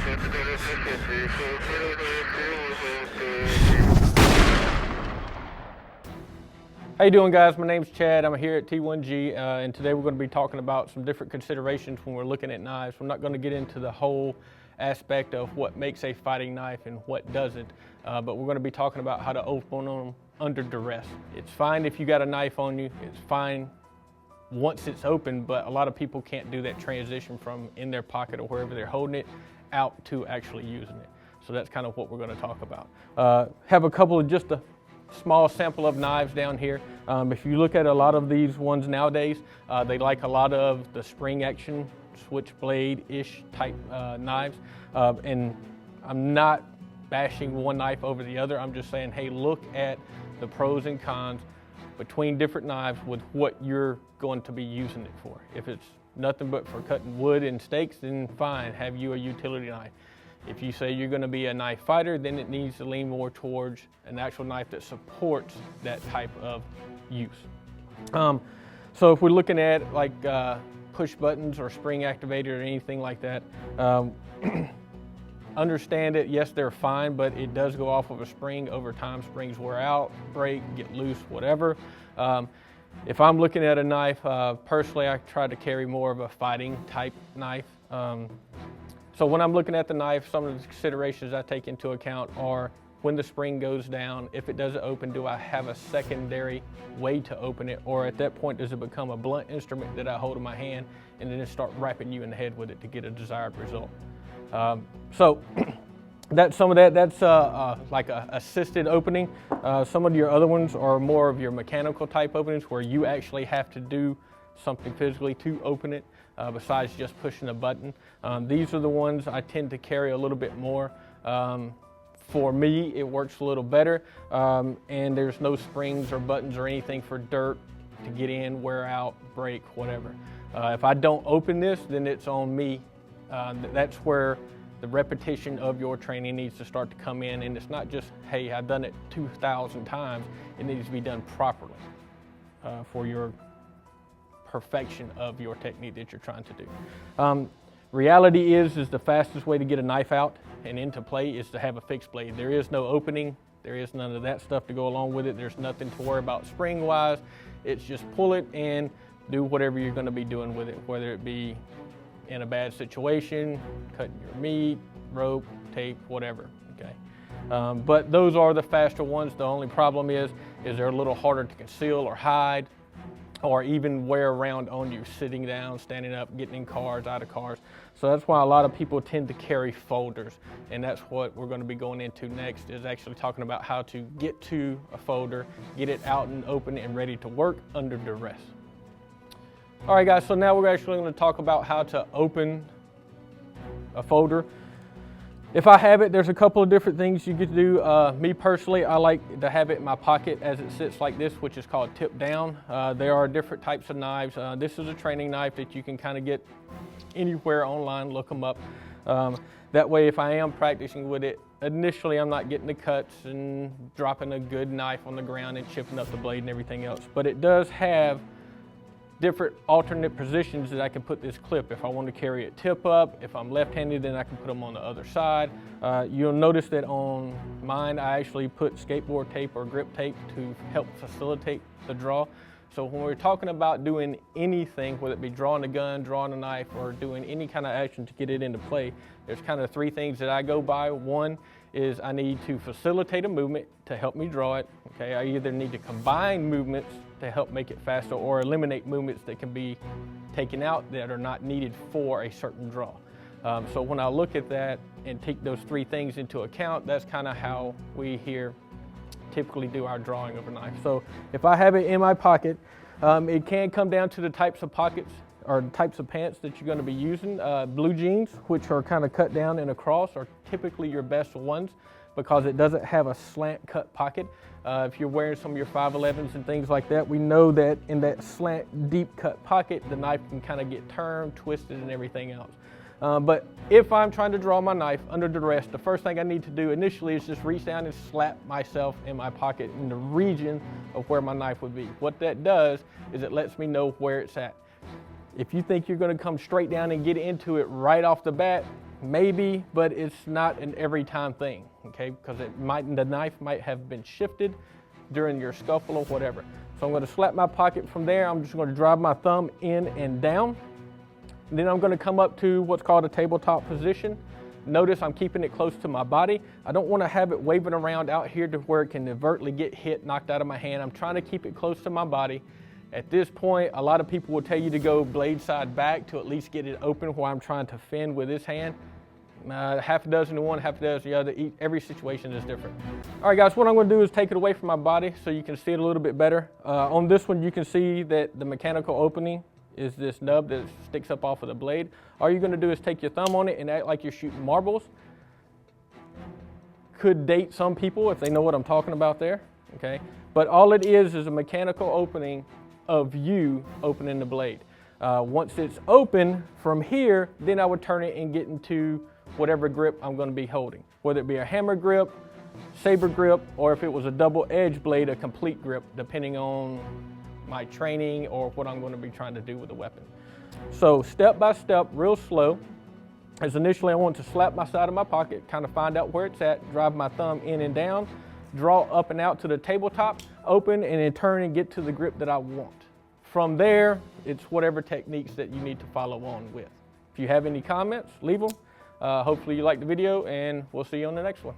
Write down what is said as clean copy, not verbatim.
How you doing, guys? My name's Chad. I'm here at T1G, and today we're going to be talking about some different considerations when we're looking at knives. We're not going to get into the whole aspect of what makes a fighting knife and what doesn't, but we're going to be talking about how to open them under duress. It's fine if you got a knife on you. It's fine once it's open, but a lot of people can't do that transition from in their pocket or wherever they're holding it out to actually using it. So that's kind of what we're going to talk about. Have a couple of just a small sample of knives down here. If you look at a lot of these ones nowadays, they like a lot of the spring action switchblade-ish type knives. And I'm not bashing one knife over the other. I'm just saying, hey, look at the pros and cons between different knives with what you're going to be using it for. If it's nothing but for cutting wood and steaks, then fine, have you a utility knife. If you say you're going to be a knife fighter, then it needs to lean more towards an actual knife that supports that type of use. So if we're looking at like push buttons or spring activated or anything like that, understand it, yes, they're fine, but it does go off of a spring. Over time, springs wear out, break, get loose, whatever. If I'm looking at a knife, personally, I try to carry more of a fighting type knife. So when I'm looking at the knife, some of the considerations I take into account are when the spring goes down, if it doesn't open, do I have a secondary way to open it? Or at that point, does it become a blunt instrument that I hold in my hand and then start rapping you in the head with it to get a desired result? So that's some of that. That's like a assisted opening. Some of your other ones are more of your mechanical type openings where you actually have to do something physically to open it. Besides just pushing a button. These are the ones I tend to carry a little bit more. For me, it works a little better, and there's no springs or buttons or anything for dirt to get in, wear out, break, whatever. If I don't open this, then it's on me. That's where the repetition of your training needs to start to come in, and it's not just, hey, I've done it 2,000 times. It needs to be done properly for your perfection of your technique that you're trying to do. Reality is the fastest way to get a knife out and into play is to have a fixed blade. There is no opening. There is none of that stuff to go along with it. There's nothing to worry about spring-wise. It's just pull it and do whatever you're going to be doing with it, whether it be in a bad situation, cutting your meat, rope, tape, whatever. Okay. But those are the faster ones. The only problem is they're a little harder to conceal or hide, or even wear around on you, sitting down, standing up, getting in cars, out of cars. So that's why a lot of people tend to carry folders, and that's what we're going to be going into next, is actually talking about how to get to a folder, get it out and open and ready to work under duress. All right, guys, so now we're actually going to talk about how to open a folder. If I have it, there's a couple of different things you could do. Me personally, I like to have it in my pocket as it sits like this, which is called tip down. There are different types of knives. This is a training knife that you can kind of get anywhere online, look them up. That way, if I am practicing with it, initially I'm not getting the cuts and dropping a good knife on the ground and chipping up the blade and everything else. But it does have different alternate positions that I can put this clip. If I want to carry it tip up, if I'm left-handed, then I can put them on the other side. You'll notice that on mine, I actually put skateboard tape or grip tape to help facilitate the draw. So when we're talking about doing anything, whether it be drawing a gun, drawing a knife, or doing any kind of action to get it into play, there's kind of three things that I go by. One is I need to facilitate a movement to help me draw it. Okay, I either need to combine movements to help make it faster or eliminate movements that can be taken out that are not needed for a certain draw. So when I look at that and take those three things into account, that's kind of how we here typically do our drawing of a knife. So if I have it in my pocket, it can come down to the types of pockets or types of pants that you're going to be using. Blue jeans, which are kind of cut down and across, are typically your best ones because it doesn't have a slant cut pocket. If you're wearing some of your 511s and things like that, we know that in that slant deep cut pocket, the knife can kind of get turned, twisted, and everything else. But if I'm trying to draw my knife under duress, the first thing I need to do initially is just reach down and slap myself in my pocket in the region of where my knife would be. What that does is it lets me know where it's at. If you think you're going to come straight down and get into it right off the bat, Maybe, but it's not an every time thing, okay? Because the knife might have been shifted during your scuffle or whatever. So I'm going to slap my pocket from there. I'm just going to drive my thumb in and down. And then I'm going to come up to what's called a tabletop position. Notice I'm keeping it close to my body. I don't want to have it waving around out here to where it can inadvertently get hit, knocked out of my hand. I'm trying to keep it close to my body. At this point, a lot of people will tell you to go blade side back to at least get it open while I'm trying to fend with this hand. Half a dozen to one, half a dozen the other. Every situation is different. All right, guys, what I'm going to do is take it away from my body so you can see it a little bit better. On this one, you can see that the mechanical opening is this nub that sticks up off of the blade. All you're going to do is take your thumb on it and act like you're shooting marbles. Could date some people if they know what I'm talking about there, okay? But all it is a mechanical opening of you opening the blade. Once it's open from here, then I would turn it and get into whatever grip I'm going to be holding, whether it be a hammer grip, saber grip, or if it was a double edged blade, a complete grip, depending on my training or what I'm going to be trying to do with the weapon. So step by step, real slow. As initially I want to slap my side of my pocket, kind of find out where it's at, drive my thumb in and down, draw up and out to the tabletop, open, and then turn and get to the grip that I want. From there, it's whatever techniques that you need to follow on with. If you have any comments, leave them. Hopefully you liked the video, and we'll see you on the next one.